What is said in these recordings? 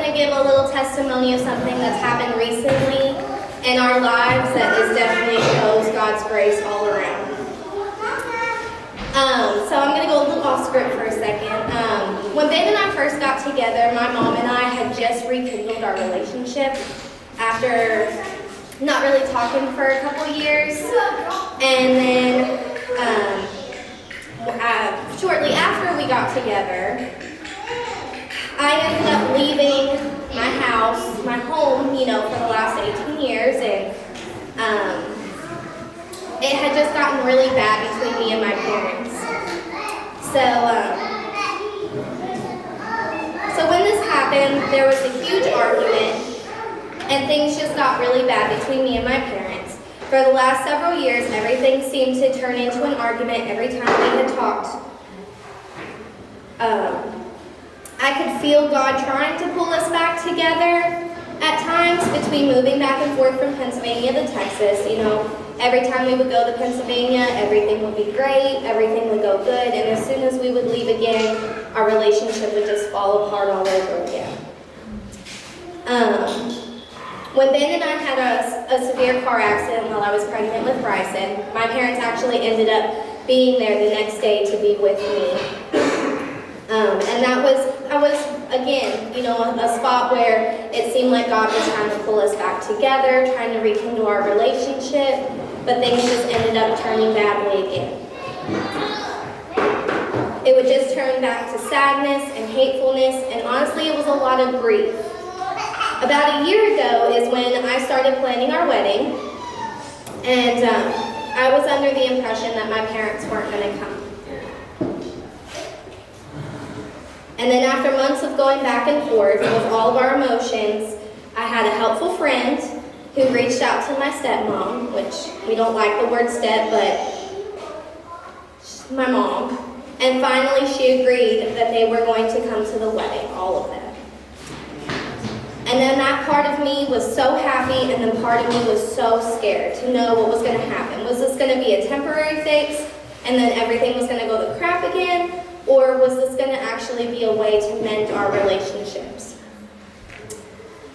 going to give a little testimony of something that's happened recently in our lives that is definitely shows God's grace all around. So I'm going to go a little off script for a second. When Ben and I first got together, my mom and I had just rekindled our relationship after not really talking for a couple years. And then shortly after we got together, I ended up leaving my house, my home, for the last 18 years, and it had just gotten really bad between me and my parents. So when this happened, there was a huge argument, and things just got really bad between me and my parents. For the last several years, everything seemed to turn into an argument every time we had talked. I could feel God trying to pull us back together at times between moving back and forth from Pennsylvania to Texas. Every time we would go to Pennsylvania, everything would be great, everything would go good, and as soon as we would leave again, our relationship would just fall apart all over again. When Ben and I had a severe car accident while I was pregnant with Bryson, my parents actually ended up being there the next day to be with me. And I was again, a spot where it seemed like God was trying to pull us back together, trying to rekindle our relationship, but things just ended up turning badly again. It would just turn back to sadness and hatefulness, and honestly, it was a lot of grief. About a year ago is when I started planning our wedding, and I was under the impression that my parents weren't going to come. And then after months of going back and forth with all of our emotions, I had a helpful friend who reached out to my stepmom, which we don't like the word step, but she's my mom. And finally she agreed that they were going to come to the wedding, all of them. And then that part of me was so happy, and then part of me was so scared to know what was going to happen. Was this going to be a temporary fix, and then everything was going to go to crap again? Or was this going to actually be a way to mend our relationships?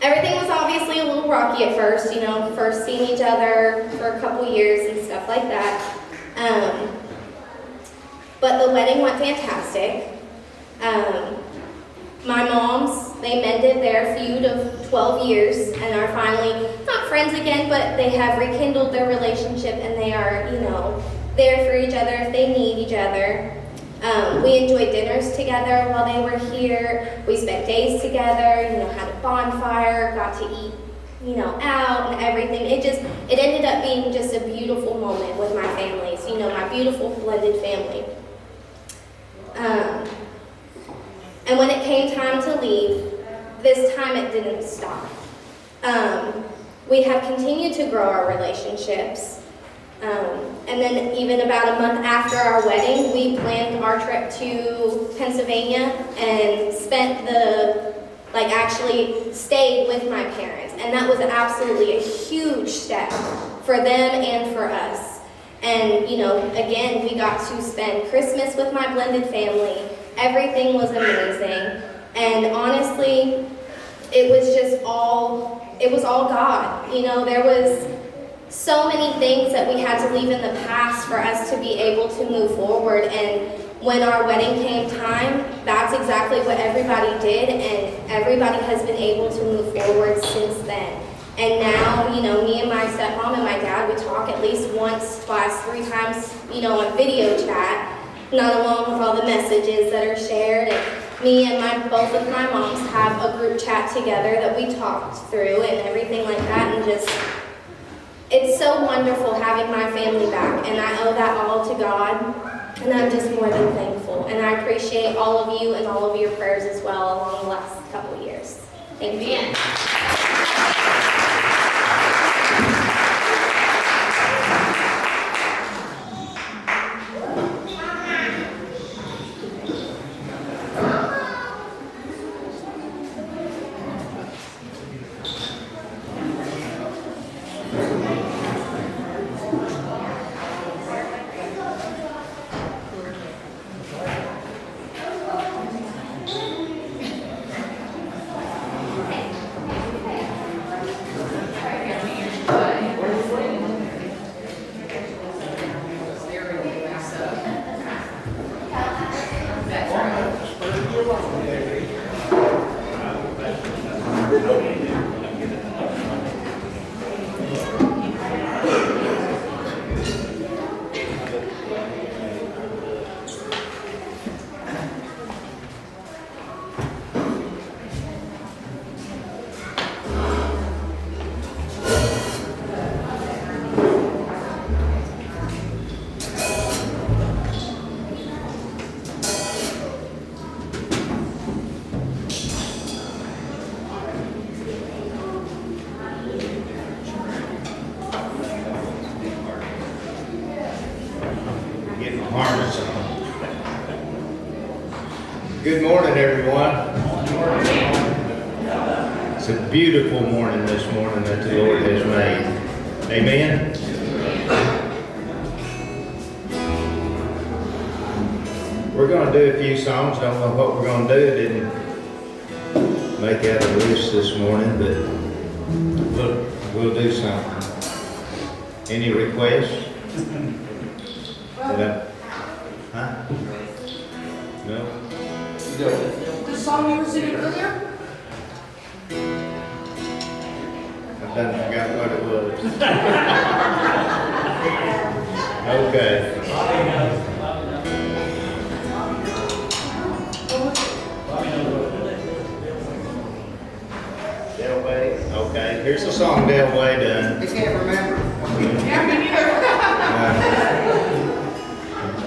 Everything was obviously a little rocky at first, first seeing each other for a couple years and stuff like that. But the wedding went fantastic. My moms, they mended their feud of 12 years and are finally not friends again, but they have rekindled their relationship, and they are, there for each other if they need each other. We enjoyed dinners together while they were here. We spent days together, had a bonfire, got to eat, out and everything. It ended up being just a beautiful moment with my families, my beautiful blended family. And when it came time to leave, this time it didn't stop. We have continued to grow our relationships. And then even about a month after our wedding, we planned our trip to Pennsylvania and actually stayed with my parents. And that was absolutely a huge step for them and for us. And, again, we got to spend Christmas with my blended family. Everything was amazing. And honestly, it was all God. There was so many things that we had to leave in the past for us to be able to move forward. And when our wedding came time, that's exactly what everybody did, and everybody has been able to move forward since then. And now, me and my stepmom and my dad, we talk at least once, twice, 3 times, on video chat, not alone with all the messages that are shared. And me and both of my moms have a group chat together that we talked through and everything like that, and it's so wonderful having my family back, and I owe that all to God, and I'm just more than thankful. And I appreciate all of you and all of your prayers as well along the last couple of years. Thank you. Get my harness on. Good morning, everyone. It's a beautiful morning this morning that the Lord has made. Amen. We're going to do a few songs. Don't know what we're going to do. Didn't make out a list this morning, but we'll do something. Any requests? Huh? No? The song you were singing earlier? I done forgot what it was. Okay. Del Way? Okay. Here's the song Del Way done. I can't remember. Yeah, me neither.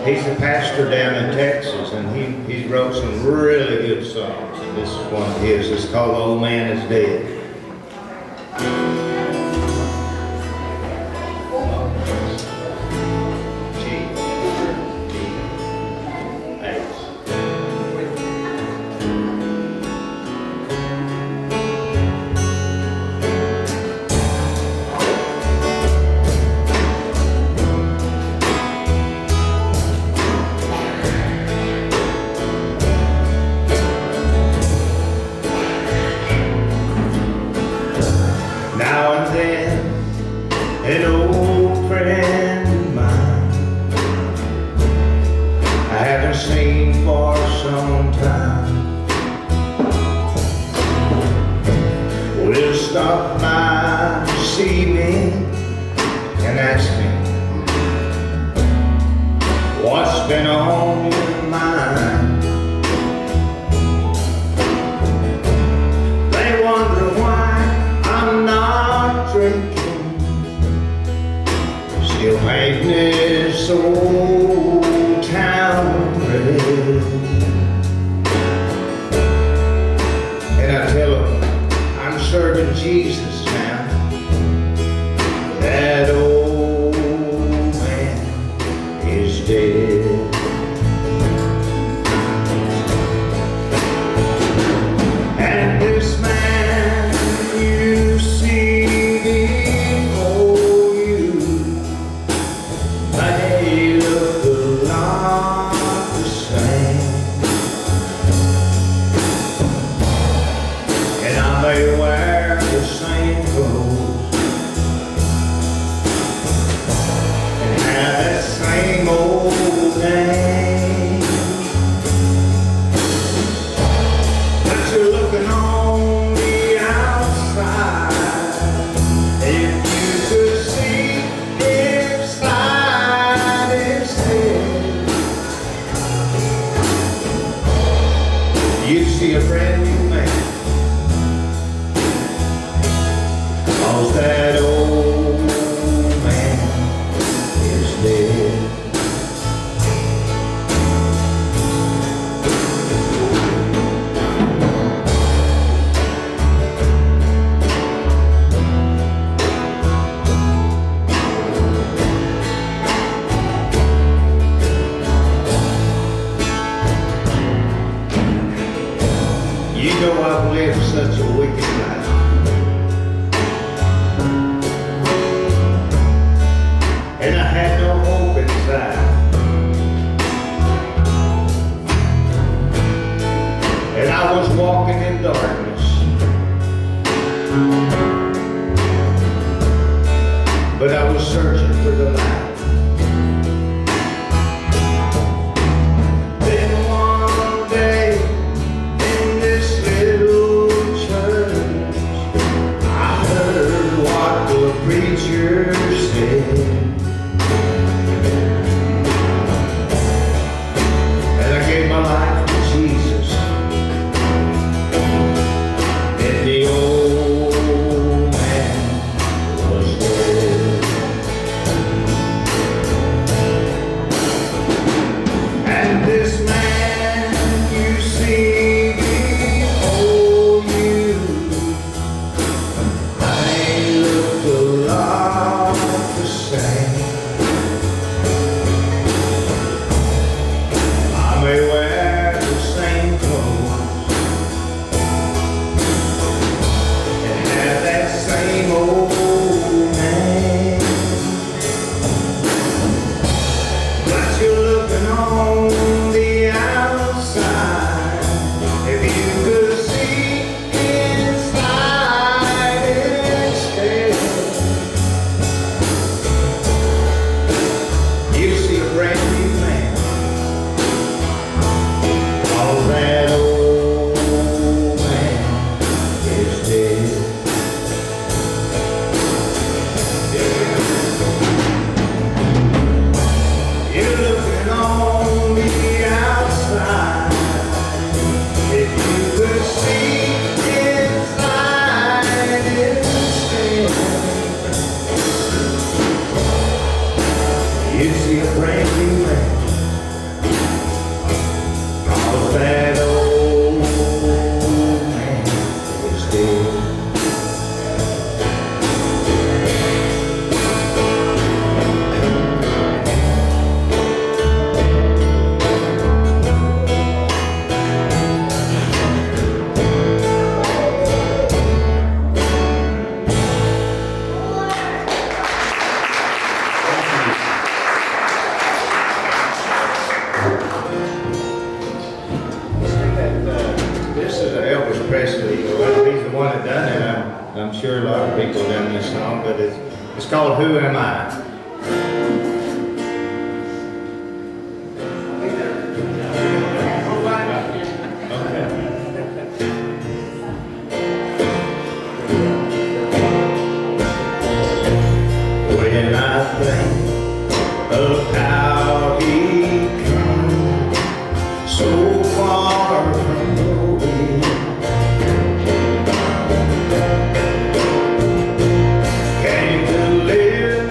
He's a pastor down in Texas, and he wrote some really good songs. And this is one of his. It's called Old Man Is Dead. An old friend of mine I haven't seen for some time will stop by to see me and ask me what's been on your mind. They wonder why I'm not drinking, still painting this old town red. And I tell them I'm serving Jesus now. That old man is dead. And this man you see before you, they look a lot the same, and I may wear the same clothes and have that same old name, but you're looking on the outside. If you could see inside instead, you see a brand new man, 'cause that old man is dead. You know I've lived such a wicked life, and I had no hope inside, and I was walking in darkness, but I was searching for the light. Then one day in this little church, on the outside, if you could see inside instead, you see a brand new man. All that old man is dead. You're looking on the outside, if you could see inside instead, you see a brand new man. All that old man is dead. This is Elvis Presley. Well, he's the one that done it. I'm sure a lot of people done this song, but it's called Who Am I? When I think of how he come so far from nowhere, came to live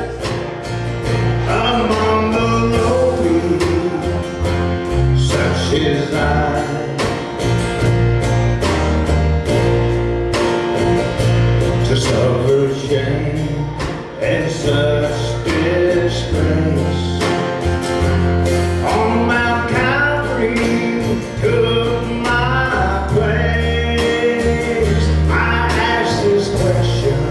among the lowly, such as I. To suffer shame and such disgrace on Mount Calvary took my place. I asked this question,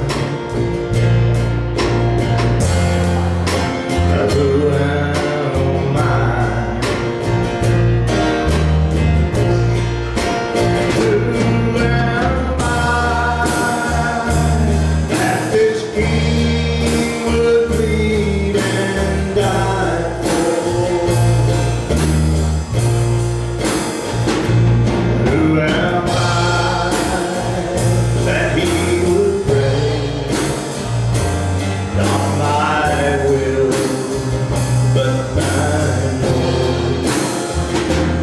who am I? Who am I that this king would bleed and die for? Who am I that he would pray? Not my will, but thine, Lord.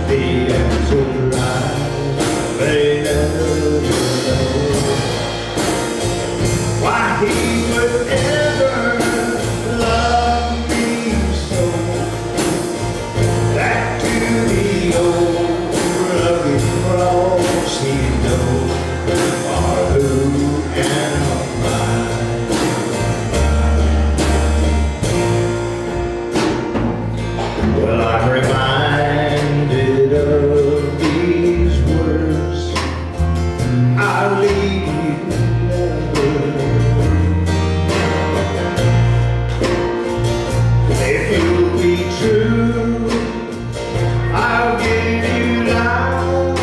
The answer lies, they never know. Why he would ever love me so, that to the old rugged cross he knows. Or who am I? Well, I'm reminded of these words, I'll leave you never. If you'll be true, I'll give you life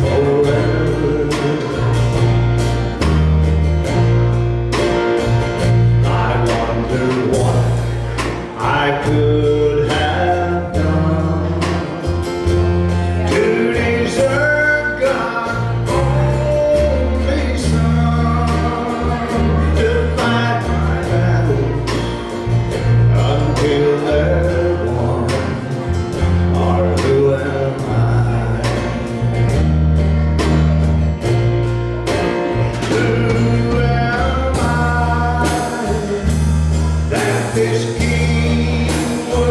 forever. I wonder what I could have done to deserve God's only Son, to fight my battles until they're won. Or who am I? Who am I that this king would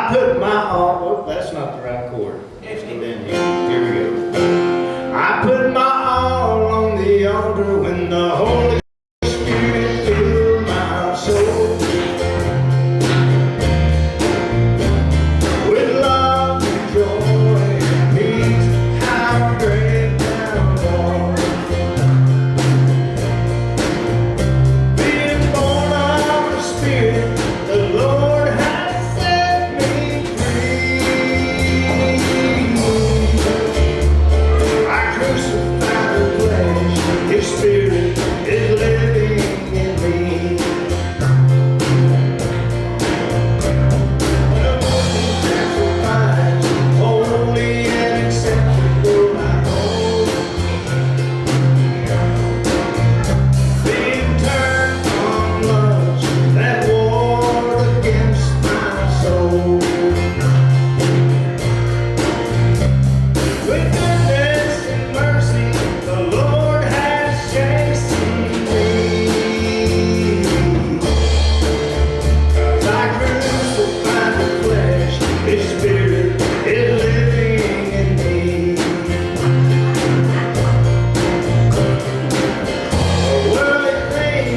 I put my all, that's not the right chord. Let's go down here. Here we go. I put my all on the altar when the Holy Spirit filled my soul. With love and joy and peace, how great thou art. Being born of the Spirit, the Lord has set me free. I crucified the flesh, His Spirit is living in me. When a broken sacrifice, holy and acceptable, I hold. Being turned from loves that warred against my soul. With goodness and mercy, the Lord has chastened me. 'Cause I crucified the flesh, His Spirit is living in me. A worldly thing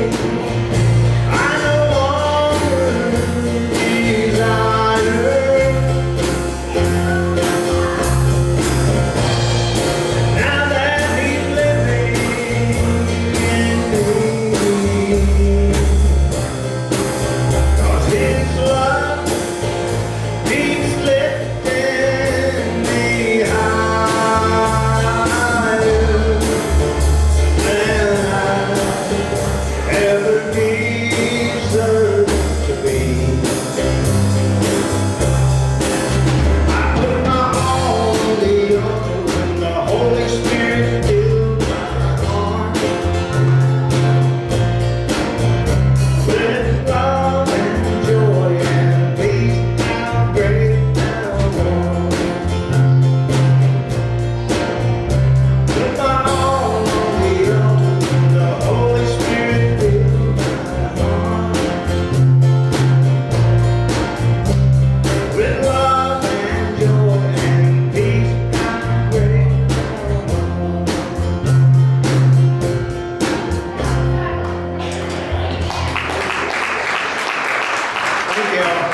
I no longer desire. Now that He's living in me, 'cause His love keeps lifting me higher than I ever deserved to be. I put my all on the altar when the Holy Spirit filled my heart. With love and joy and peace, how great thou art. Put my all on the altar when the Holy Spirit filled my heart. With love and joy and peace, how great thou art. Thank y'all.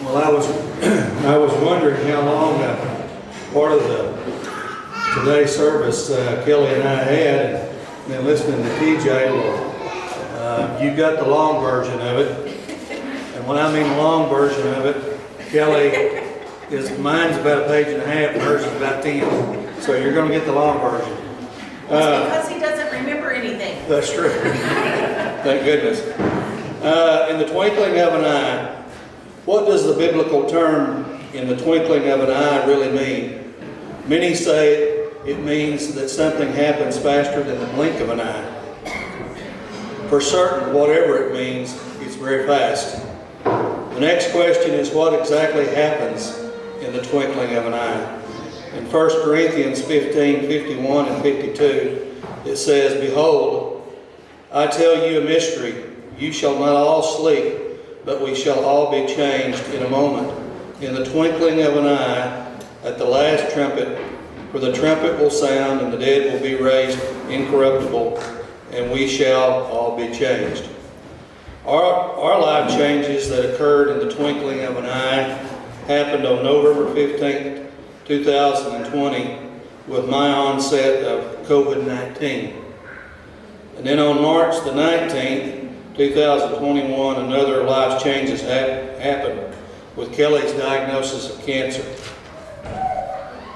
Well, I was wondering how long part of today's service Kelly and I had, and then listening to TJ. Well, you got the long version of it, and when I mean the long version of it, Kelly mine's about a page and a half, and hers is about 10. So you're going to get the long version. It's because he doesn't remember anything. That's true. Thank goodness. In the twinkling of an eye, what does the biblical term "in the twinkling of an eye" really mean? Many say it means that something happens faster than the blink of an eye. For certain, whatever it means, it's very fast. The next question is, what exactly happens in the twinkling of an eye? In 1 Corinthians 15:51 and 52, it says, "Behold, I tell you a mystery. You shall not all sleep, but we shall all be changed in a moment, in the twinkling of an eye, at the last trumpet. For the trumpet will sound, and the dead will be raised incorruptible, and we shall all be changed." Our life changes that occurred in the twinkling of an eye happened on November 15th, 2020, with my onset of COVID-19. And then on March the 19th, 2021, another life changes happened with Kelly's diagnosis of cancer.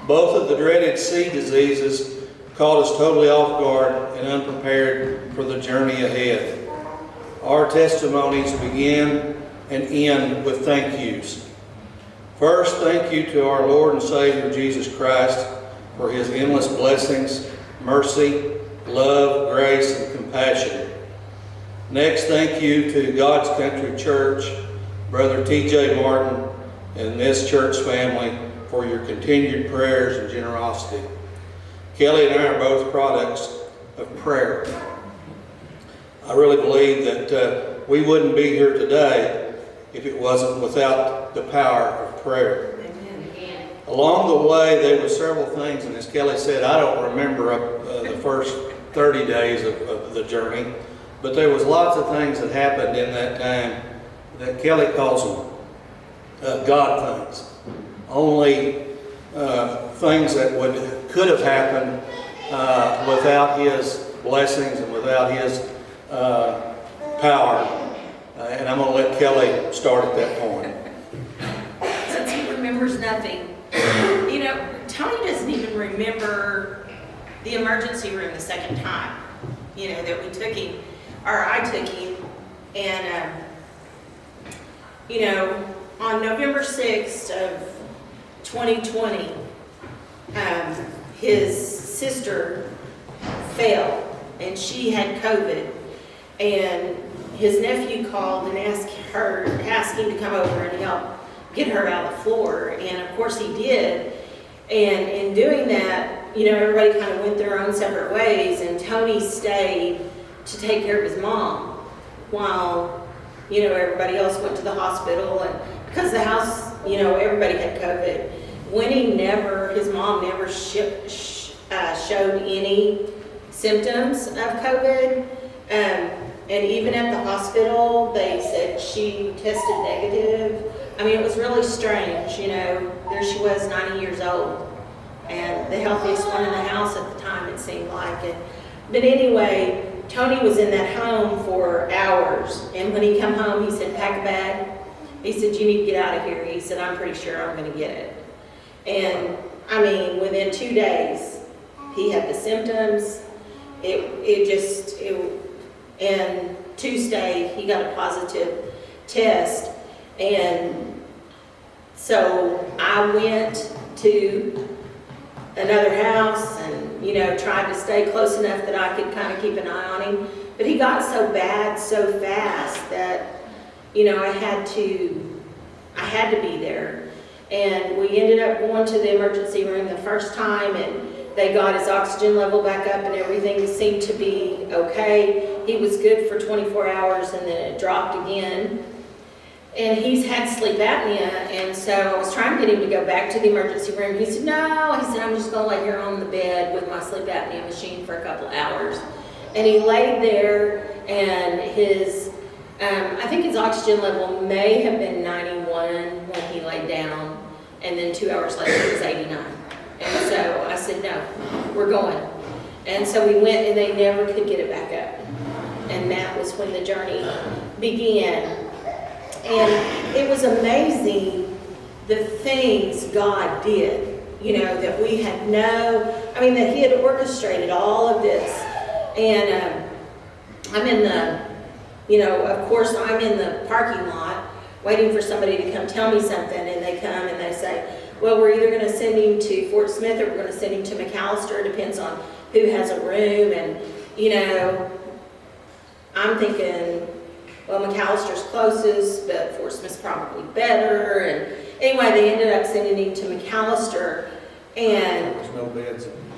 Both of the dreaded C diseases caught us totally off guard and unprepared for the journey ahead. Our testimonies begin and end with thank yous. First, thank you to our Lord and Savior Jesus Christ for his endless blessings, mercy, love, grace, and compassion. Next, thank you to God's Country Church, Brother T.J. Martin, and this church family for your continued prayers and generosity. Kelly and I are both products of prayer. I really believe that we wouldn't be here today if it wasn't without the power of prayer. Amen. Along the way, there were several things, and as Kelly said, I don't remember the first 30 days of the journey, but there was lots of things that happened in that time that Kelly calls them God things. Only things that could have happened without his blessings and without his power. And I'm going to let Kelly start at that point. Since he remembers nothing. You know, Tony doesn't even remember the emergency room the second time, you know, that we took him, or I took him. And, you know, on November 6th of 2020, his sister fell and she had COVID. And his nephew called and asked him to come over and help get her out of the floor. And of course he did. And in doing that, you know, everybody kind of went their own separate ways, and Tony stayed to take care of his mom while, you know, everybody else went to the hospital. And because the house, you know, everybody had COVID. His mom never showed any symptoms of COVID. And even at the hospital, they said she tested negative. I mean, it was really strange, you know. There she was, 90 years old, and the healthiest one in the house at the time, it seemed like it. But anyway, Tony was in that home for hours, and when he come home, he said, pack a bag. He said, you need to get out of here. He said, I'm pretty sure I'm going to get it. And, I mean, within 2 days, he had the symptoms. And Tuesday, he got a positive test. And so I went to another house and, you know, tried to stay close enough that I could kind of keep an eye on him. But he got so bad so fast that, you know, I had to be there. And we ended up going to the emergency room the first time, and they got his oxygen level back up and everything seemed to be okay. He was good for 24 hours and then it dropped again. And he's had sleep apnea, and so I was trying to get him to go back to the emergency room. He said, no. He said, I'm just going to lay here on the bed with my sleep apnea machine for a couple of hours. And he laid there, and his, I think his oxygen level may have been 91 when he laid down, and then 2 hours later it was 89. And so I said, no, we're going. And so we went, and they never could get it back up. And that was when the journey began. And it was amazing the things God did, you know, that we had that he had orchestrated all of this. And I'm in the parking lot waiting for somebody to come tell me something, and they come and they say, well, we're either going to send him to Fort Smith or we're going to send him to McAllister. It depends on who has a room. And, you know, I'm thinking, well, McAllister's closest, but Fort Smith's probably better. And anyway, they ended up sending him to McAllister, and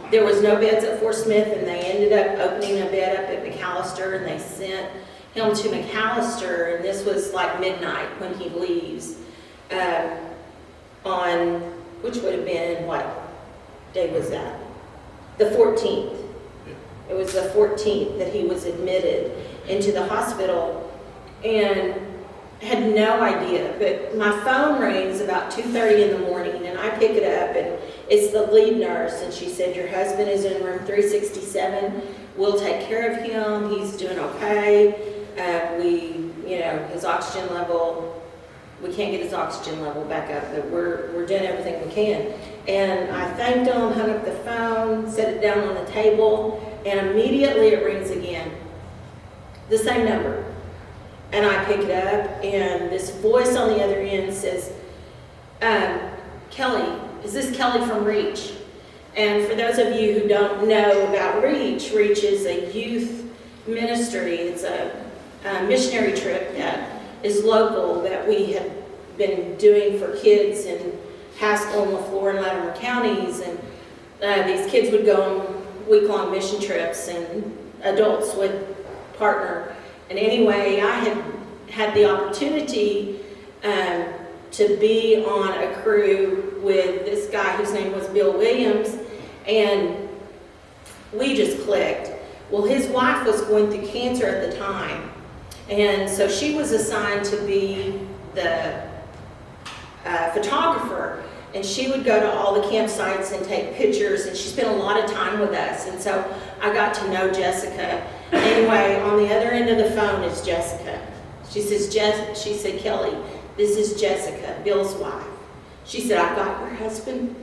there was no beds at Fort Smith, and they ended up opening a bed up at McAllister, and they sent him to McAllister, and this was like midnight when he leaves, which would have been, what day was that? The 14th. It was the 14th that he was admitted into the hospital. And had no idea, but my phone rings about 2:30 in the morning, and I pick it up, and it's the lead nurse, and she said, your husband is in room 367 we'll take care of him. He's doing okay. His oxygen level, we can't get his oxygen level back up, but we're doing everything we can. And I thanked him, hung up the phone, set it down on the table, and immediately it rings again. The same number. And I pick it up, and this voice on the other end says, Kelly, is this Kelly from Reach? And for those of you who don't know about Reach, Reach is a youth ministry. It's a missionary trip that is local that we have been doing for kids in Haskell and LaFleur and Latimer counties. And these kids would go on week-long mission trips, and adults would partner. And anyway, I had the opportunity to be on a crew with this guy whose name was Bill Williams, and we just clicked. Well, his wife was going through cancer at the time, and so she was assigned to be the photographer, and she would go to all the campsites and take pictures, and she spent a lot of time with us, and so I got to know Jessica. Anyway, on the other end of the phone is Jessica. She said, Kelly, this is Jessica, Bill's wife. She said, I've got your husband.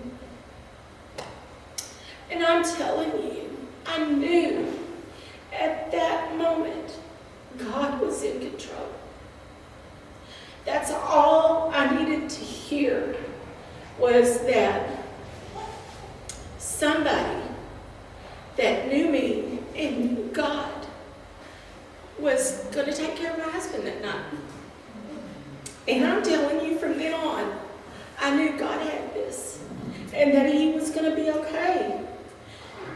And I'm telling you, I knew at that moment God was in control. That's all I needed to hear, was that somebody that knew me and knew God was going to take care of my husband that night. And I'm telling you, from then on, I knew God had this and that he was going to be okay.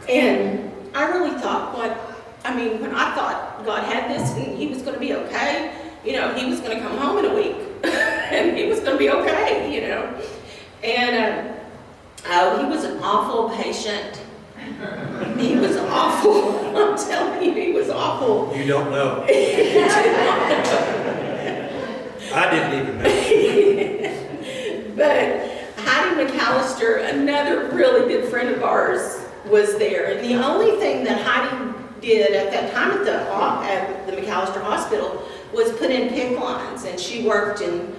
And I really thought, when I thought God had this and he was going to be okay, he was going to come home in a week and he was going to be okay, And he was an awful patient. He was awful. I'm telling you, he was awful. You don't know. I didn't even know. But Heidi McAllister, another really good friend of ours, was there. And the only thing that Heidi did at that time at the McAllister Hospital was put in PICC lines, and she worked in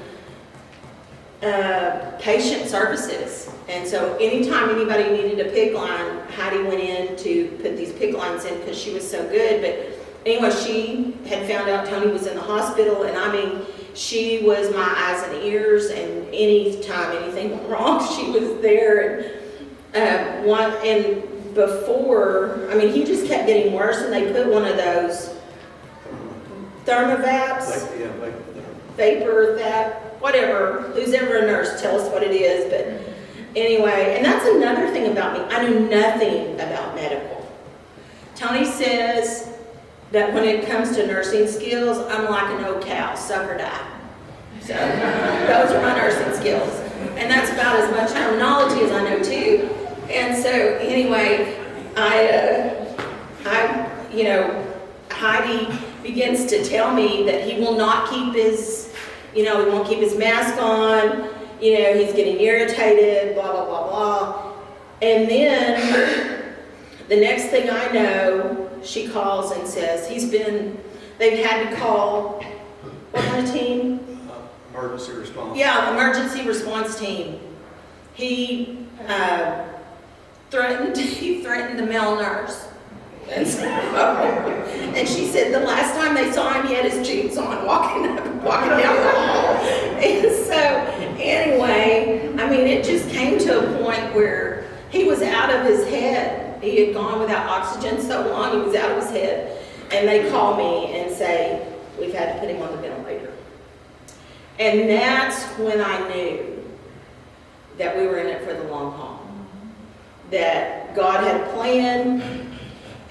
patient services. And so anytime anybody needed a PICC line, Heidi went in to put these PICC lines in because she was so good. But anyway, she had found out Tony was in the hospital, and she was my eyes and ears, and anytime anything went wrong, she was there. And he just kept getting worse, and they put one of those thermovabs, vapor, whatever, who's ever a nurse, tell us what it is. But anyway, and that's another thing about me. I knew nothing about medical. Tony says that when it comes to nursing skills, I'm like an old cow, suck or die. So those are my nursing skills. And that's about as much terminology as I know too. And so anyway, Heidi begins to tell me that he will not keep his, he won't keep his mask on, he's getting irritated, blah, blah, blah, blah. And then the next thing I know, she calls and says they've had to call, what kind of team? Emergency response. Yeah, emergency response team. He threatened the male nurse. And she said the last time they saw him, he had his jeans on, walking down the hall. And so, anyway, it just came to a point where he was out of his head. He had gone without oxygen so long, he was out of his head. And they call me and say, we've had to put him on the ventilator. And that's when I knew that we were in it for the long haul. That God had a plan,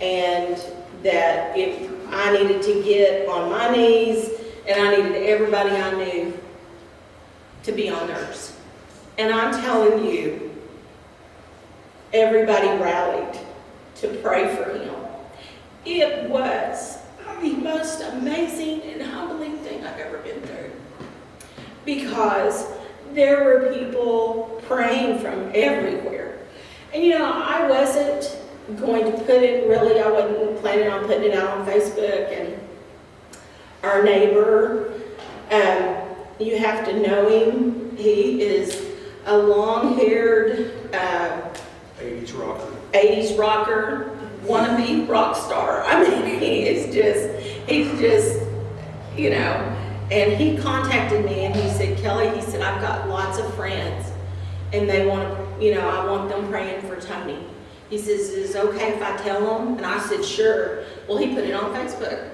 and that if I needed to get on my knees, and I needed everybody I knew to be on nurse. And I'm telling you, everybody rallied to pray for him. It was the most amazing and humbling thing I've ever been through. Because there were people praying from everywhere. And I wasn't going to put it, really, I wasn't planning on putting it out on Facebook. And our neighbor, you have to know him. He is a long-haired 80s rocker. 80s rocker, wannabe rock star. I mean, he's just, you know. And he contacted me and he said, Kelly, he said, I've got lots of friends and they want to, you know, I want them praying for Tony. He says, is it okay if I tell them? And I said, sure. Well, he put it on Facebook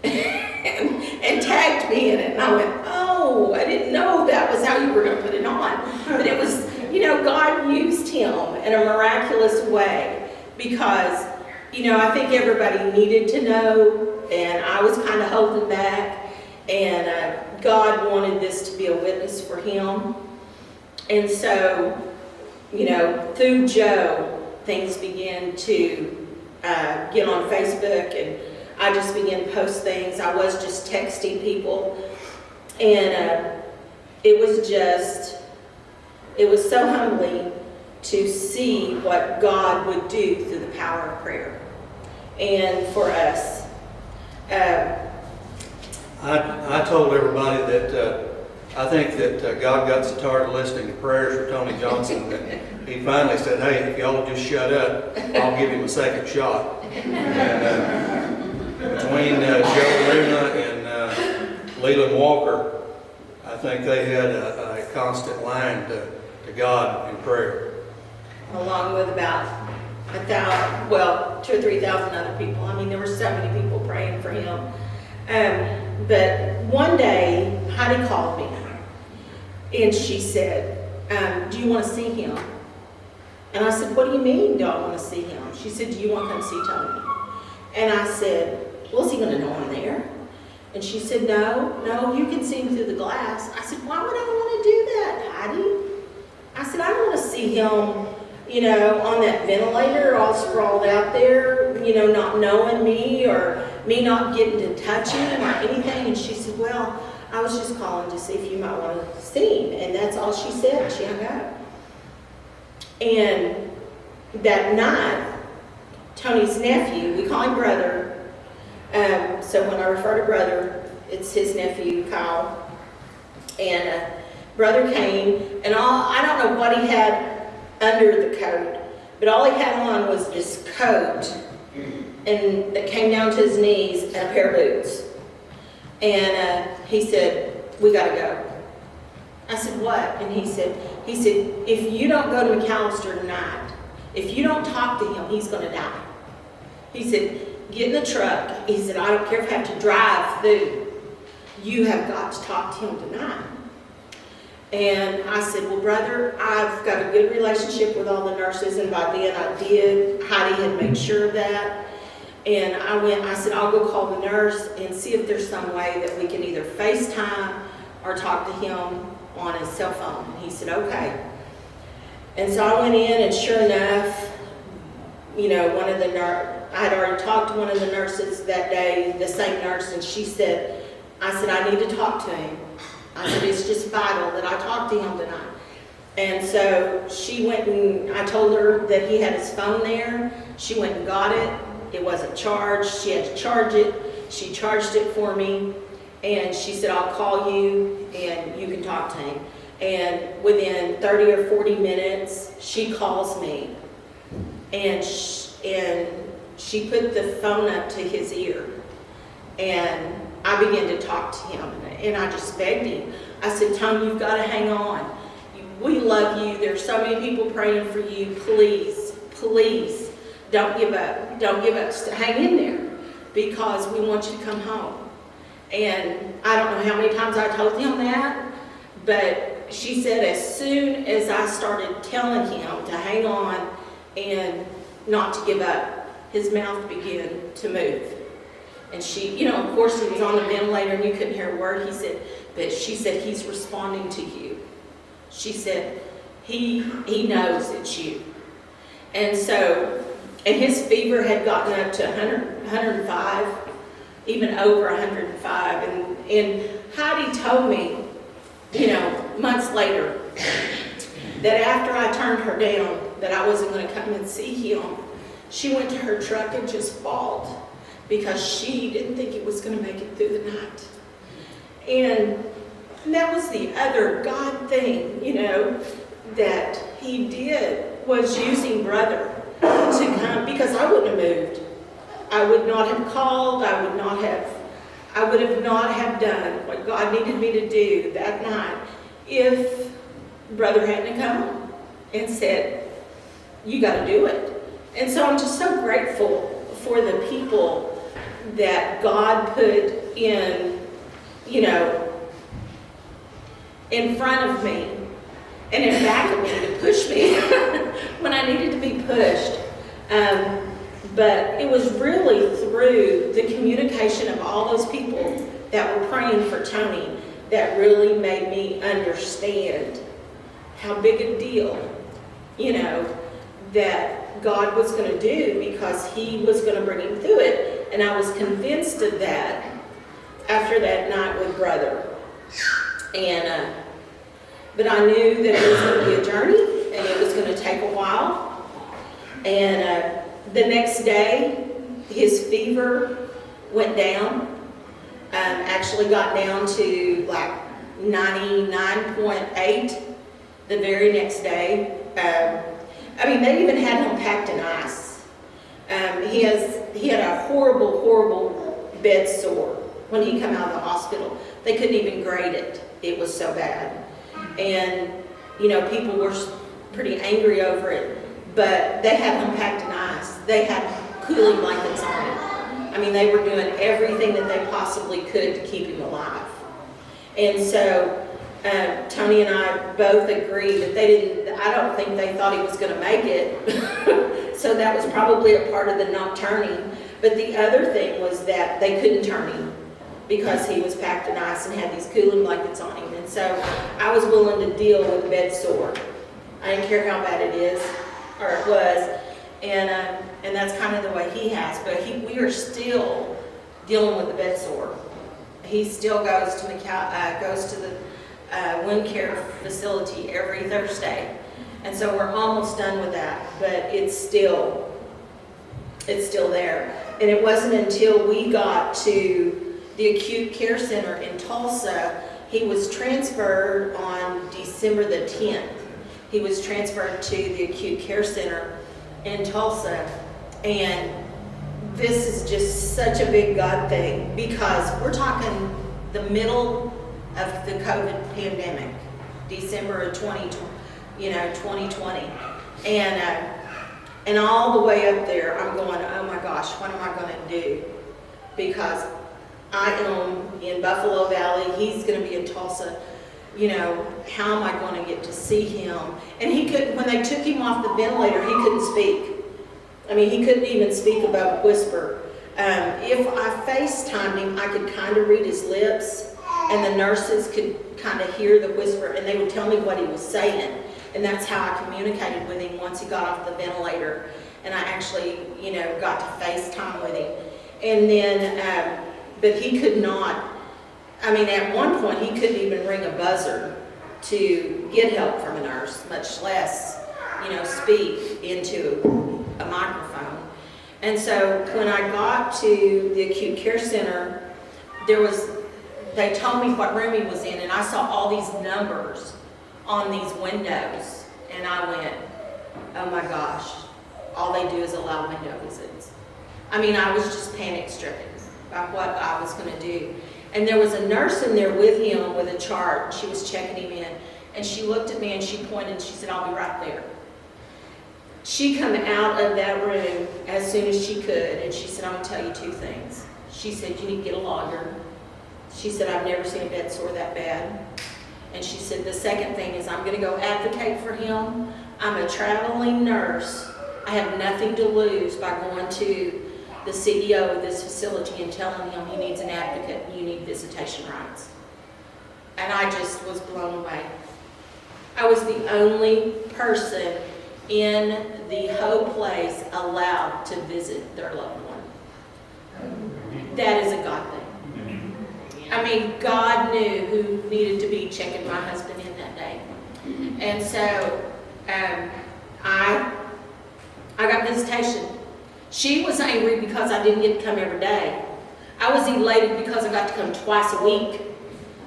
and tagged me in it. And I went, oh, I didn't know that was how you were going to put it on. But it was, you know, God used him in a miraculous way because, you know, I think everybody needed to know, and I was kind of holding back. And God wanted this to be a witness for him. And so, you know, through Joe, things began to get on Facebook, and I just began to post things. I was just texting people. And it was so humbling to see what God would do through the power of prayer. And for us, I told everybody that I think that God got so tired of listening to prayers for Tony Johnson that he finally said, hey, if y'all will just shut up, I'll give him a second shot. And between Joe Luna and Leland Walker, I think they had a constant line to God in prayer. along with about 2,000, well, 2,000 or 3,000 other people. I mean, there were so many people praying for him. But one day, Heidi called me, and she said, do you want to see him? And I said, what do you mean, do I want to see him? She said, do you want to come see Tony? And I said, well, is he going to know I'm there? And she said, no, you can see him through the glass. I said, why would I want to do that, Heidi? I said, I don't want to see him, on that ventilator all sprawled out there, not knowing me or me not getting to touch him or anything. And she said, well, I was just calling to see if you might want to see him. And that's all she said. She hung up. And that night, Tony's nephew, we call him brother. So when I refer to brother, it's his nephew, Kyle. And brother came, and I don't know what he had under the coat, but all he had on was this coat, and that came down to his knees, and a pair of boots. And he said, we got to go. I said, what? And he said, if you don't go to McAllister tonight, if you don't talk to him, he's going to die. He said, get in the truck. He said, I don't care if I have to drive through. You have got to talk to him tonight. And I said, well, brother, I've got a good relationship with all the nurses, and by then I did. Heidi had made sure of that. And I said, I'll go call the nurse and see if there's some way that we can either FaceTime or talk to him on his cell phone. And he said, okay. And so I went in, and sure enough, I had already talked to one of the nurses that day, the same nurse, and she said, I need to talk to him. I said, it's just vital that I talk to him tonight. And so she went, and I told her that he had his phone there. She went and got it. It wasn't charged. She had to charge it. She charged it for me. And she said, I'll call you and you can talk to him. And within 30 or 40 minutes, she calls me. And she put the phone up to his ear. And I began to talk to him. And I just begged him. I said, Tom, you've got to hang on. We love you. There's so many people praying for you. Please, please, don't give up. Don't give up. Hang in there, because we want you to come home. And I don't know how many times I told him that, but she said as soon as I started telling him to hang on and not to give up, his mouth began to move. And she, of course he was on the ventilator and you couldn't hear a word he said, but she said, he's responding to you. She said, he knows it's you. And so, and his fever had gotten up to 105, even over 105. And Heidi told me, months later, that after I turned her down, that I wasn't going to come and see him, She went to her truck and just bawled because she didn't think it was going to make it through the night. And that was the other God thing, you know, that he did, was using brother to come, because I wouldn't have moved. I would not have called, I would have not have done what God needed me to do that night if brother hadn't come and said, you got to do it. And so I'm just so grateful for the people that God put in, you know, in front of me and in back of me to push me when I needed to be pushed. But it was really through the communication of all those people that were praying for Tony that really made me understand how big a deal, you know, that God was going to do, because he was going to bring him through it. And I was convinced of that after that night with brother. And but I knew that it was going to be a journey and it was going to take a while. And the next day, his fever went down, actually got down to like 99.8 the very next day. I mean, they even had him packed in ice. He had a horrible bed sore when he came out of the hospital. They couldn't even grade it. It was so bad. And, you know, people were pretty angry over it, but they had him packed in ice. They had cooling blankets on him. I mean, they were doing everything that they possibly could to keep him alive. And so Tony and I both agreed that I don't think they thought he was going to make it. So that was probably a part of the not turning. But the other thing was that they couldn't turn him because he was packed in ice and had these cooling blankets on him. And so I was willing to deal with bed sore. I didn't care how bad it is, or it was. And that's kind of the way he has. But we are still dealing with the bed sore. He still goes to the wound care facility every Thursday. And so we're almost done with that, but it's still there. And it wasn't until we got to the acute care center in Tulsa, he was transferred on December the 10th. He was transferred to the acute care center in Tulsa. And this is just such a big God thing, because we're talking the middle of the COVID pandemic, December of 2020. And all the way up there, I'm going, oh my gosh, what am I going to do? Because I am in Buffalo Valley, he's going to be in Tulsa. You know, how am I going to get to see him? And when they took him off the ventilator, he couldn't speak. I mean, he couldn't even speak above a whisper. If I FaceTimed him, I could kind of read his lips, and the nurses could kind of hear the whisper, and they would tell me what he was saying. And that's how I communicated with him once he got off the ventilator. And I actually, you know, got to FaceTime with him. And then, but he could not, I mean, at one point, he couldn't even ring a buzzer to get help from a nurse, much less, you know, speak into a microphone. And so when I got to the acute care center, they told me what room he was in, and I saw all these numbers on these windows, and I went, oh my gosh, all they do is allow window visits. I mean, I was just panic-stricken by what I was going to do. And there was a nurse in there with him with a chart, and she was checking him in, and she looked at me and she pointed and she said, I'll be right there. She come out of that room as soon as she could, and she said, I'm going to tell you two things. She said, you need to get a logger. She said, I've never seen a bed sore that bad. And she said, the second thing is I'm going to go advocate for him. I'm a traveling nurse. I have nothing to lose by going to the CEO of this facility and telling him he needs an advocate and you need visitation rights. And I just was blown away. I was the only person in the whole place allowed to visit their loved one. That is a God thing. I mean, God knew who needed to be checking my husband in that day. And so I got visitation. She was angry because I didn't get to come every day. I was elated because I got to come twice a week.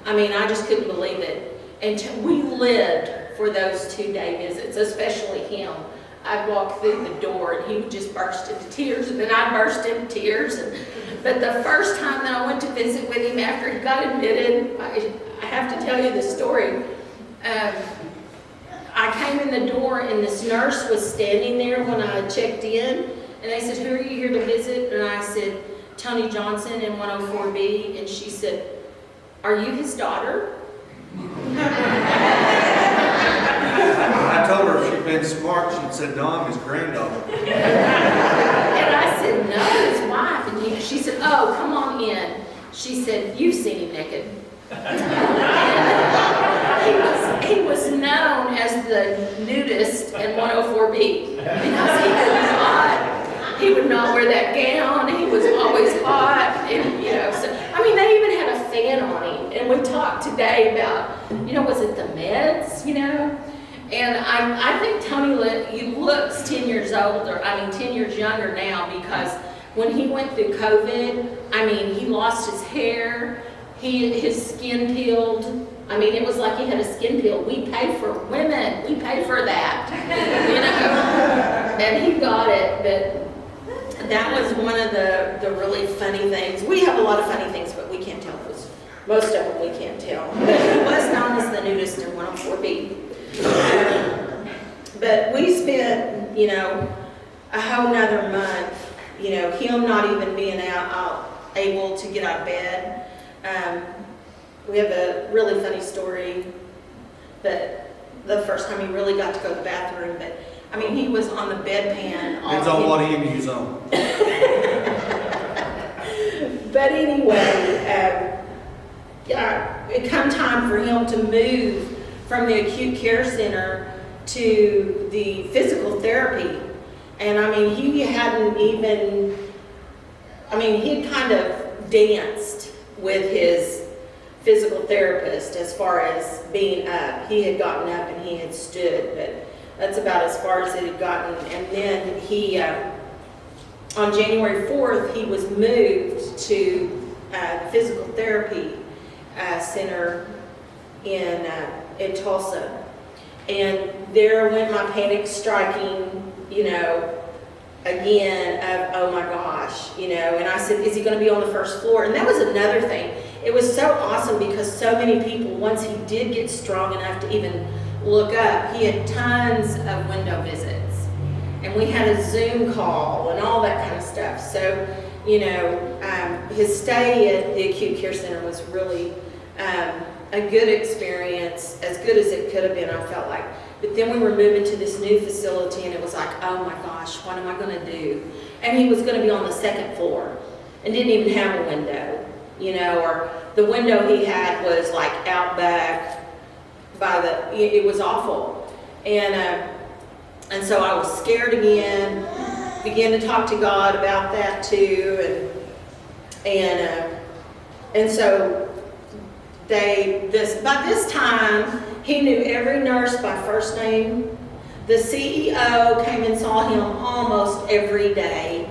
I mean, I just couldn't believe it. And we lived for those 2-day visits, especially him. I'd walk through the door and he would just burst into tears, and then I'd burst into tears. But the first time that I went to visit with him after he got admitted, I have to tell you the story. I came in the door and this nurse was standing there when I checked in, and they said, "Who are you here to visit?" And I said, "Tony Johnson in 104B." And she said, "Are you his daughter?" I told her if she'd been smart, she'd said, "No, I'm his granddaughter." And I said, "No, his wife." And she said, "Oh, come on in." She said, "You've seen him naked." He was known as the nudist in 104B because he would not wear that gown. He was always hot, and so I mean, they even had a fan on him. And we talked today about, was it the meds, And I think Tony looks 10 years older. 10 years younger now, because when he went through COVID, he lost his hair. His skin peeled. It was like he had a skin peel. We pay for women. We pay for that, And he got it, but that was one of the really funny things. We have a lot of funny things, but we can't tell those. Most of them we can't tell. But he was known as the nudist in 104B. But we spent, a whole nother month, him not even being able to get out of bed. We have a really funny story, but the first time he really got to go to the bathroom, but he was on the bedpan. Depends on what end he was on. But anyway, it come time for him to move from the acute care center to the physical therapy. And he hadn't even, he had kind of danced with his physical therapist as far as being up. He had gotten up and he had stood, but that's about as far as it had gotten. And then he, on January 4th, he was moved to the physical therapy center in Tulsa. And there went my panic striking, again of, oh my gosh, and I said, is he going to be on the first floor? And that was another thing. It was so awesome because so many people, once he did get strong enough to even look up, he had tons of window visits. And we had a Zoom call and all that kind of stuff. So, his stay at the acute care center was really a good experience, as good as it could have been, I felt like. But then we were moving to this new facility, and it was like, oh my gosh, what am I going to do? And he was going to be on the second floor and didn't even have a window, or the window he had was like out back by it was awful. And so I was scared again, began to talk to God about that too, and so by this time, he knew every nurse by first name. The CEO came and saw him almost every day.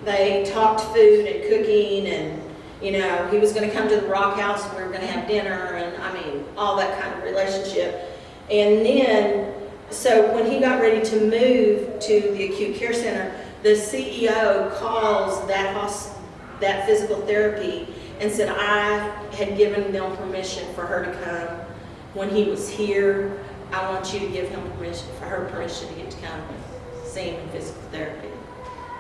They talked food and cooking, and he was going to come to the Rock House and we were going to have dinner, and all that kind of relationship. And then, so when he got ready to move to the acute care center, the CEO calls that physical therapy and said, I had given them permission for her to come when he was here. I want you to give him permission, for her permission to get to come see him in physical therapy.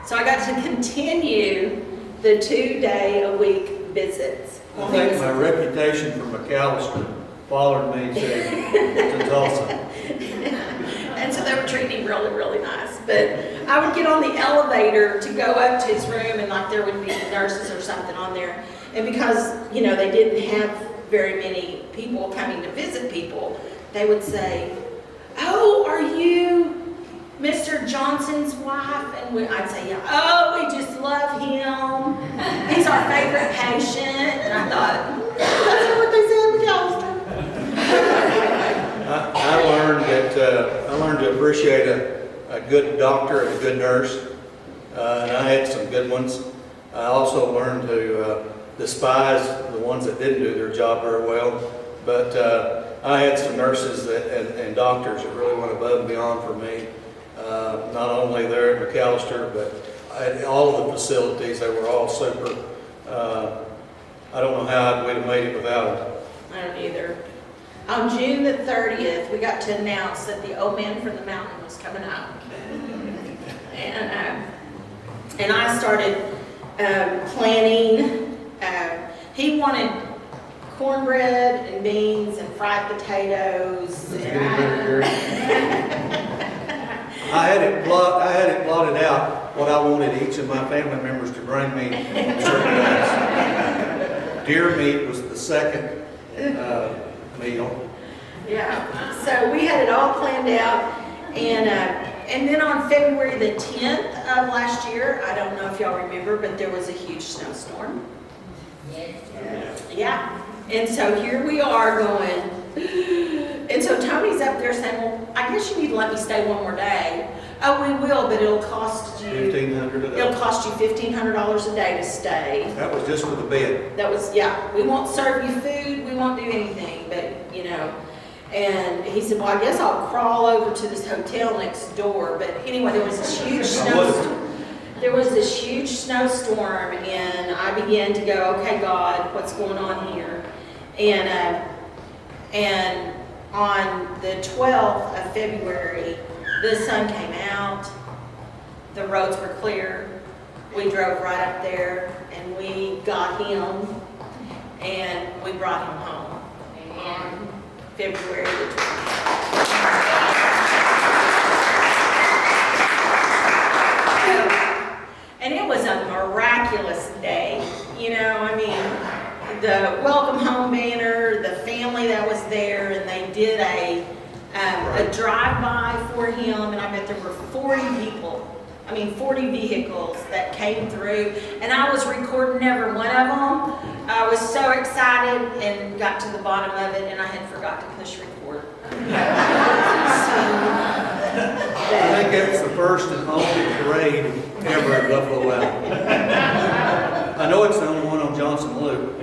So I got to continue the 2-day-a-week visits. I think my reputation for McAllister followed me to Tulsa. And so they were treating him really, really nice. But I would get on the elevator to go up to his room, and there would be nurses or something on there. And because, they didn't have very many people coming to visit people, they would say, oh, are you Mr. Johnson's wife? And I'd say, yeah. Oh, we just love him. He's our favorite patient. And I thought, that's not what they said in Galveston. I learned to appreciate a good doctor and a good nurse and I had some good ones. I also learned to despise the ones that didn't do their job very well. But I had some nurses and doctors that really went above and beyond for me, not only there at McAllister, but at all of the facilities. They were all super. I don't know how we'd have made it without them. I don't either. On June the 30th, we got to announce that the old man from the mountain was coming up. And I started planning. He wanted cornbread and beans and fried potatoes. I had it plotted out what I wanted each of my family members to bring me on certain days. Deer meat was the second meal. Yeah, so we had it all planned out, and then on February the 10th of last year, I don't know if y'all remember, but there was a huge snowstorm. Yeah, and so here we are going, and so Tony's up there saying, well, I guess you need to let me stay one more day. Oh, we will, but it'll cost you $1,500 a day. It'll cost you $1,500 a day to stay. That was just for the bed. That was, yeah, we won't serve you food, we won't do anything, but, you know. And he said, well, I guess I'll crawl over to this hotel next door. But anyway, there was this huge snowstorm. There was this huge snowstorm, and I began to go, okay, God, what's going on here? And on the 12th of February, the sun came out, the roads were clear. We drove right up there, and we got him, and we brought him home on February the 20th. And it was a miraculous day. You know, I mean, the welcome home banner, the family that was there, and they did a drive-by for him, and I bet there were 40 people. 40 vehicles that came through, and I was recording every one of them. I was so excited and got to the bottom of it, and I had forgot to push record. I think that was the first and only parade ever at Buffalo Wild. I know it's the only one on Johnson Loop.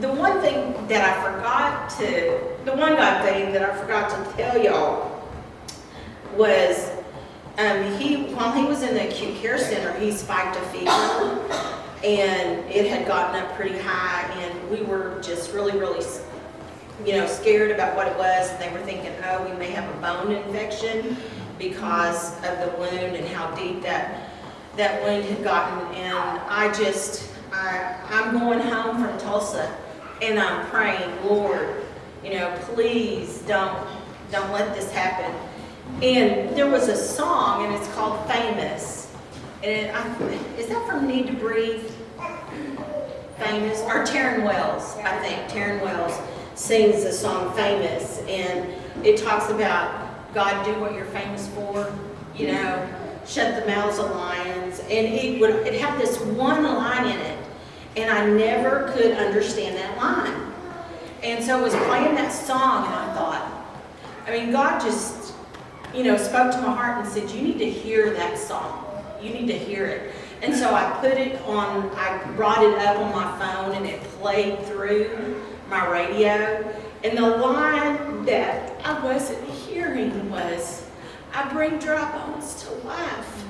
The one thing that I forgot to, the one God thing that I forgot to tell y'all was, while he was in the acute care center, he spiked a fever, and it had gotten up pretty high, and we were just really, scared about what it was, and they were thinking, oh, we may have a bone infection because of the wound and how deep that wound had gotten, and I'm going home from Tulsa, and I'm praying, Lord, please don't let this happen. And there was a song, and it's called Famous. And is that from Need to Breathe? Famous? Or Taryn Wells, I think. Taryn Wells sings the song Famous. And it talks about God, do what you're famous for, shut the mouths of lions. And it had this one line in it. And I never could understand that line. And so I was playing that song, and I thought, God just, spoke to my heart and said, you need to hear that song. You need to hear it. And so I brought it up on my phone, and it played through my radio. And the line that I wasn't hearing was, I bring dry bones to life.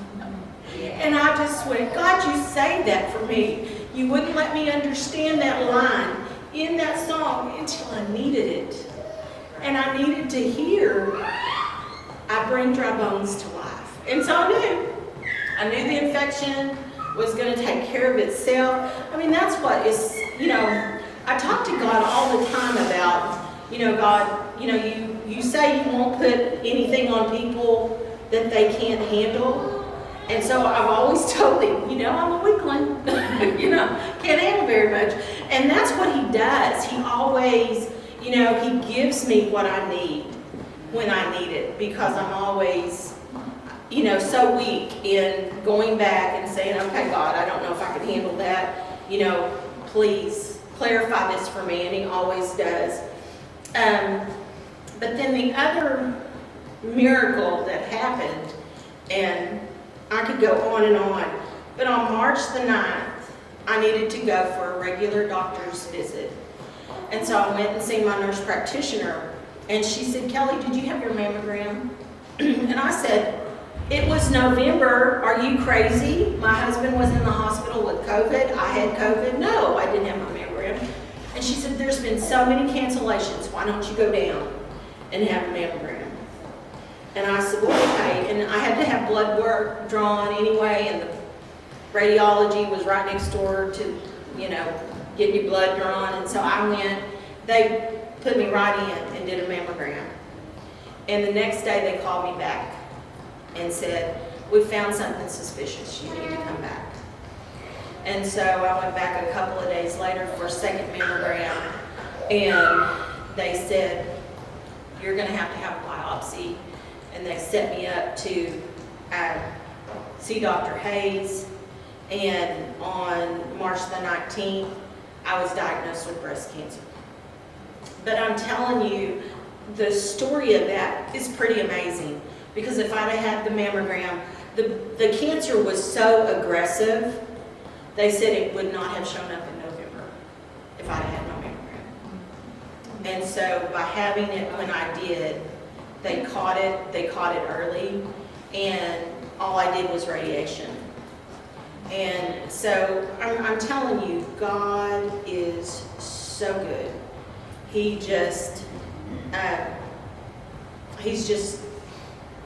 And I just went, God, you saved that for me. You wouldn't let me understand that line in that song until I needed it. And I needed to hear, I bring dry bones to life. And so I knew the infection was going to take care of itself. That's what is, I talk to God all the time about, God, you say you won't put anything on people that they can't handle. And so I've always told him, I'm a weakling, can't handle very much. And that's what he does. He always, he gives me what I need when I need it, because I'm always, so weak in going back and saying, okay, God, I don't know if I can handle that. Please clarify this for me. And he always does. But then the other miracle that happened, and I could go on and on. But on March the 9th, I needed to go for a regular doctor's visit. And so I went and seen my nurse practitioner, and she said, Kelly, did you have your mammogram? And I said, it was November, are you crazy? My husband was in the hospital with COVID, I had COVID. No, I didn't have my mammogram. And she said, there's been so many cancellations, why don't you go down and have a mammogram? And I said, well, okay. And I had to have blood work drawn anyway, and the radiology was right next door to, you know, get your blood drawn. And so I went, they put me right in and did a mammogram. And the next day they called me back and said, we found something suspicious, you need to come back. And so I went back a couple of days later for a second mammogram, and they said, you're gonna have a biopsy. And they set me up to see Dr. Hayes, and on March the 19th, I was diagnosed with breast cancer. But I'm telling you, the story of that is pretty amazing, because if I'd have had the mammogram, the cancer was so aggressive, they said it would not have shown up in November if I'd had no mammogram. And so by having it when I did, they caught it early, and all I did was radiation. And so I'm telling you, God is so good. He's just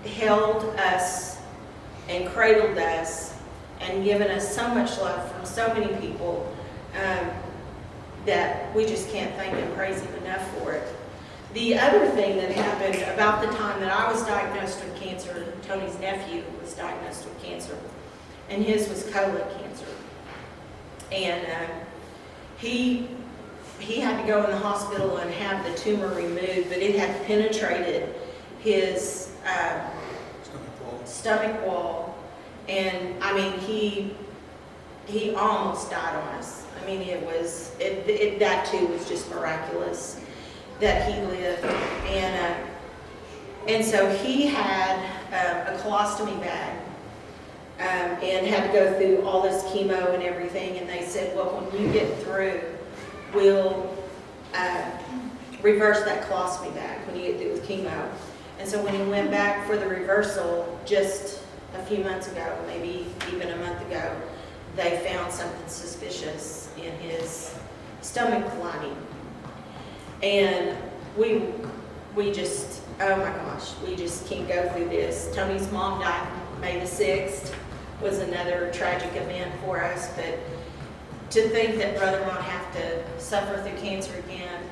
held us and cradled us and given us so much love from so many people that we just can't thank and praise Him enough for it. The other thing that happened about the time that I was diagnosed with cancer, Tony's nephew was diagnosed with cancer, and his was colon cancer. And he had to go in the hospital and have the tumor removed, but it had penetrated his stomach wall. And I mean, he almost died on us. I mean, that too was just miraculous that he lived. And so he had a colostomy bag, and had to go through all this chemo and everything. And they said, well, when you get through, we'll reverse that colostomy bag when you get through with chemo. And so when he went back for the reversal just a few months ago, maybe even a month ago, they found something suspicious in his stomach lining. And we just, oh my gosh, we just can't go through this. Tony's mom died May the 6th, was another tragic event for us, but to think that brother might have to suffer through cancer again.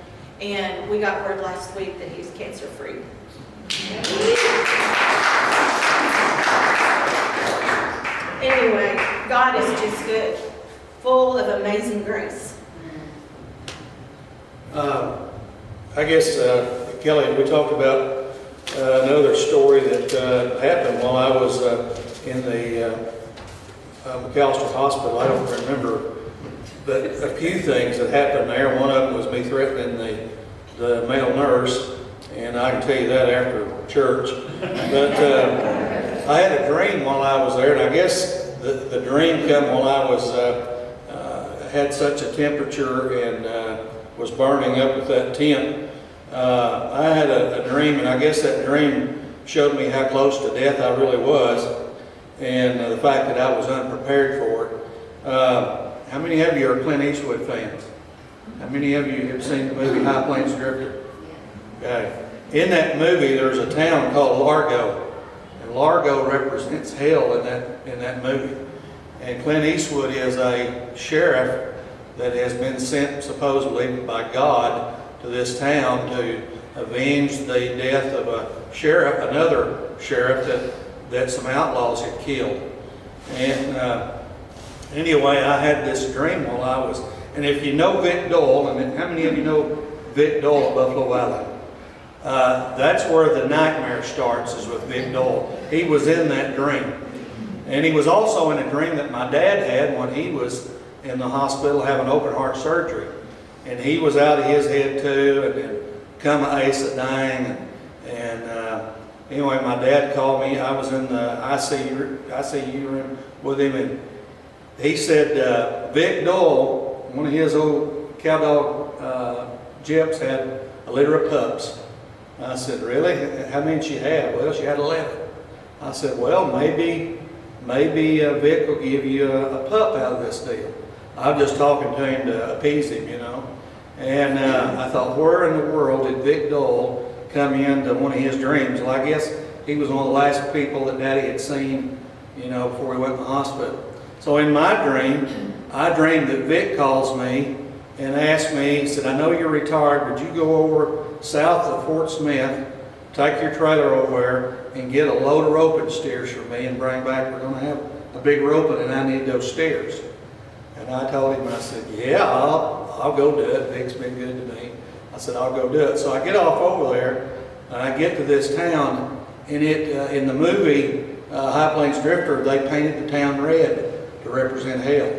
And we got word last week that he's cancer-free. Anyway, God is just good, full of amazing grace. I guess, Kelly, we talked about another story that happened while I was in the McAllister Hospital. I don't remember, but a few things that happened there. One of them was me threatening the male nurse, and I can tell you that after church. But I had a dream while I was there, and I guess the dream came while I was had such a temperature and was burning up with that tent. I had a dream, and I guess that dream showed me how close to death I really was, and the fact that I was unprepared for it. How many of you are Clint Eastwood fans? How many of you have seen the movie High Plains Drifter? Okay. In that movie, there's a town called Largo, and Largo represents hell in that movie. And Clint Eastwood is a sheriff that has been sent supposedly by God to this town to avenge the death of another sheriff that some outlaws had killed. And anyway, I had this dream while I was, and if you know Vic Dole, and how many of you know Vic Dole at Buffalo Valley? That's where the nightmare starts, is with Vic Dole. He was in that dream. And he was also in a dream that my dad had when he was in the hospital having open heart surgery. And he was out of his head too, and then come ace at dying. And Anyway, my dad called me. I was in the ICU room with him, and he said Vic Dole, one of his old cowdog Jeps, had a litter of pups. I said, really? How many did she have? Well, she had 11. I said, well, maybe Vic will give you a pup out of this deal. I'm just talking to him to appease him, you know. And I thought, where in the world did Vic Dole come into one of his dreams? Well, I guess he was one of the last people that Daddy had seen, you know, before he went to the hospital. So in my dream, I dreamed that Vic calls me and asked me, he said, I know you're retired, would you go over south of Fort Smith, take your trailer over there and get a load of roping steers for me and bring back, we're going to have a big roping and I need those steers. And I told him, I said, yeah, I'll go do it. Vic's been good to me. I said, I'll go do it. So I get off over there and I get to this town, and in the movie High Plains Drifter, they painted the town red to represent hell.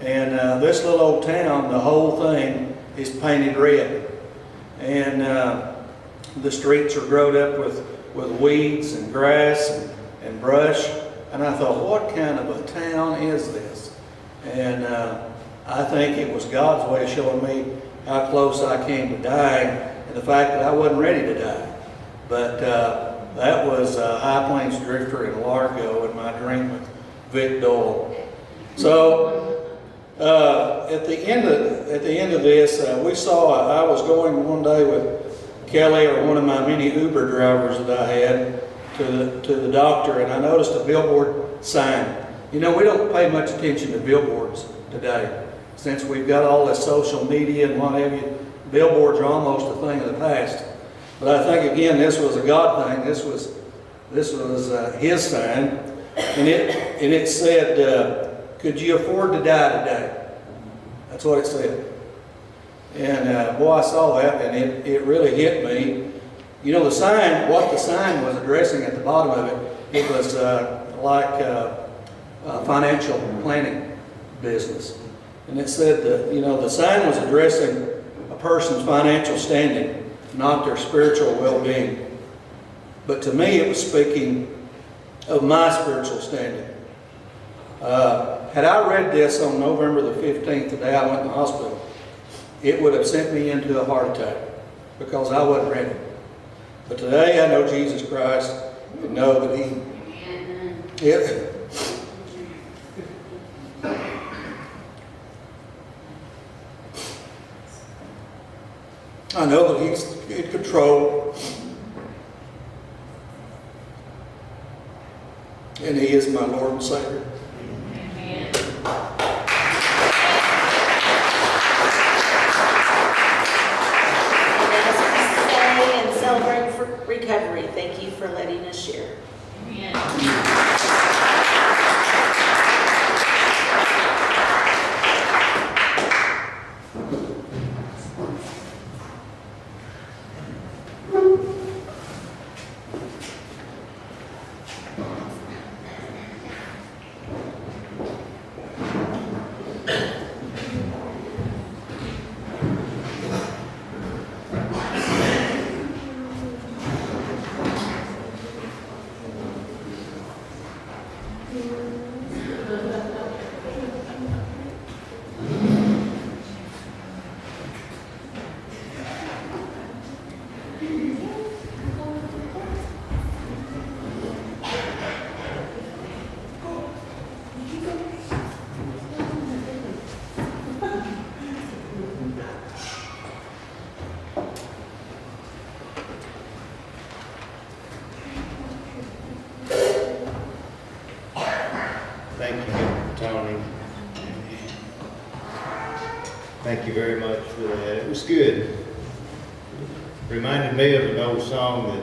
And this little old town, the whole thing is painted red. And the streets are growed up with weeds and grass and brush. And I thought, what kind of a town is this? And I think it was God's way of showing me how close I came to dying and the fact that I wasn't ready to die. But that was High Plains Drifter in Largo in my dream with Vic Dole. So at the end of this, we saw, I was going one day with Kelly, or one of my many Uber drivers that I had, to the doctor, and I noticed a billboard sign. You know, we don't pay much attention to billboards today. Since we've got all this social media and what have you, billboards are almost a thing of the past. But I think, again, this was a God thing. This was his sign. And it said, could you afford to die today? That's what it said. And boy, I saw that, and it really hit me. You know, the sign, what the sign was addressing at the bottom of it, it was like financial planning business. And it said that, you know, the sign was addressing a person's financial standing, not their spiritual well-being. But to me, it was speaking of my spiritual standing. Had I read this on November the 15th, the day I went to the hospital, it would have sent me into a heart attack because I wasn't ready. But today I know Jesus Christ and know that I know that He's in control, and He is my Lord and Savior. Amen. And as we say and celebrate for recovery, thank you for letting us share. Thank you, Tony. Thank you very much for that. It was good. Reminded me of an old song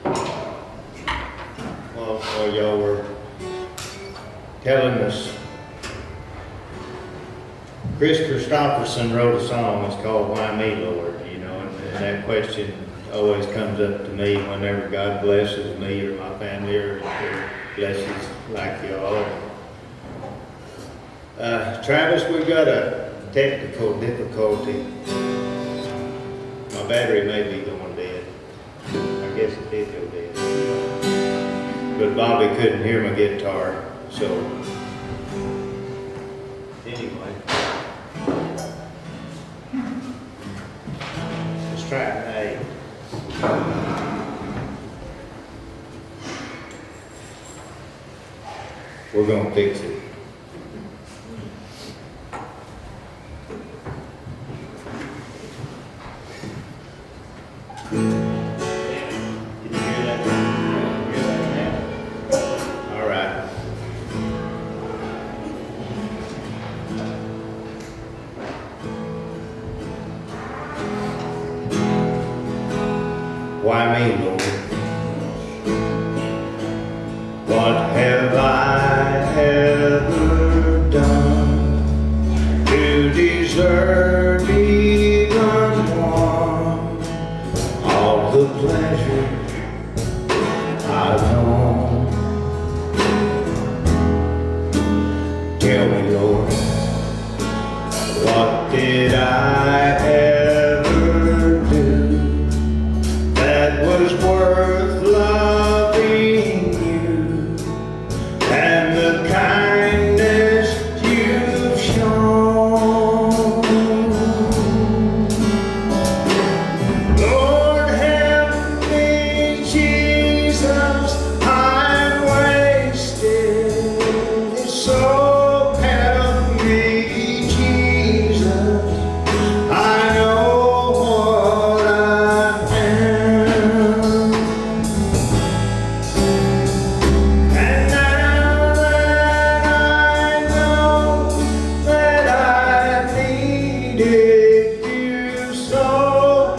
that, while y'all were telling us, Chris Christopherson wrote a song. It's called "Why Me, Lord?" You know, and that question always comes up to me whenever God blesses me or my family or blesses like y'all. Travis, we've got a technical difficulty. My battery may be going dead. I guess guess it did go dead. But Bobby couldn't hear my guitar, so anyway. Let's try an A. We're gonna fix it. Did you hear that? Hear that now? All right. Why me, Lord? What have I ever done to deserve even one of the pleasures I've known? Tell me, Lord, what did I ever do that was worth loving you and the kindness you've shown? Lord, help me, Jesus, I'm wasted. So help me, Jesus, I know what I am. And now that I know that I needed you, so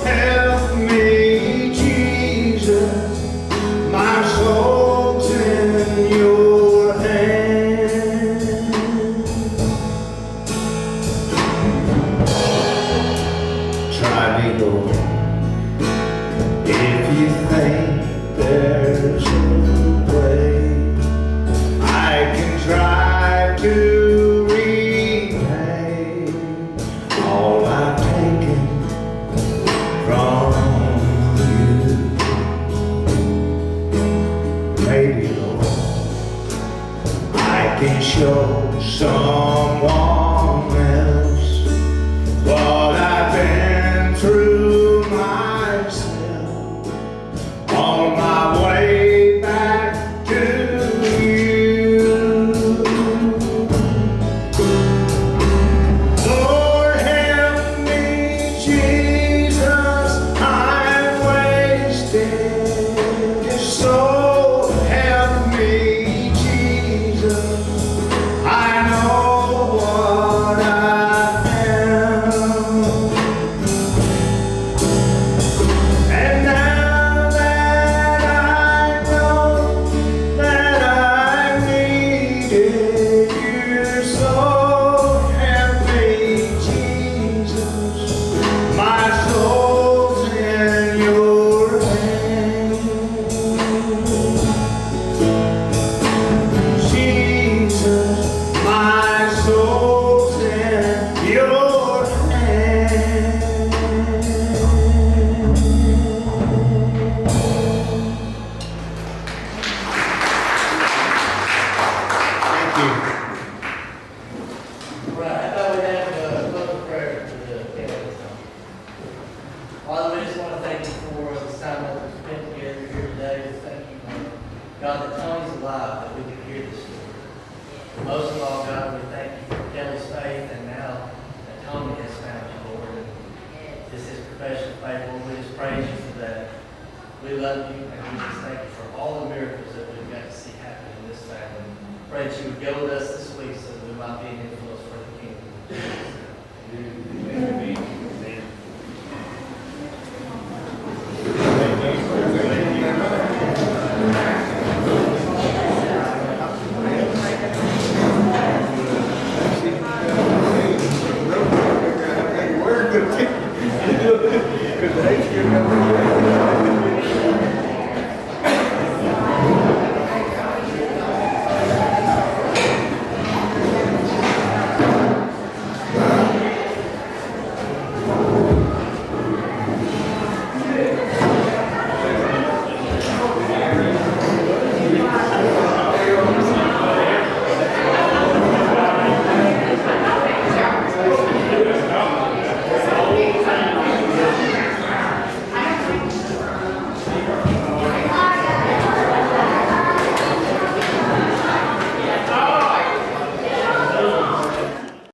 help me, Jesus, my soul's in your hands. Try me, Lord, if you think there's a way I can try to repay all I've taken from you. Maybe, Lord, I can show someone else what I've been through myself on my way back to you. Lord, help me, Jesus, I'm wasted. So help me, Jesus, I know what I am. And now that I know that I needed you, so help me, Jesus, my soul's in your hands. Jesus, my soul's in your hands. Thank you. Right, I thought we'd have a close prayer to the family. Father, we just want to thank you for this time that we spent together here today. We thank you, God, that Tony's alive, that we can hear this story. Most of all, God, we thank you for Kelly's faith, and now that Tony has found you, Lord. And this is profession of faith, Lord. We just praise you for that. We love you, and we just thank you for all the miracles that we've got to see happen in this family. Pray that you would go with us this week so that we might be an influence for the kingdom. Amen. Amen.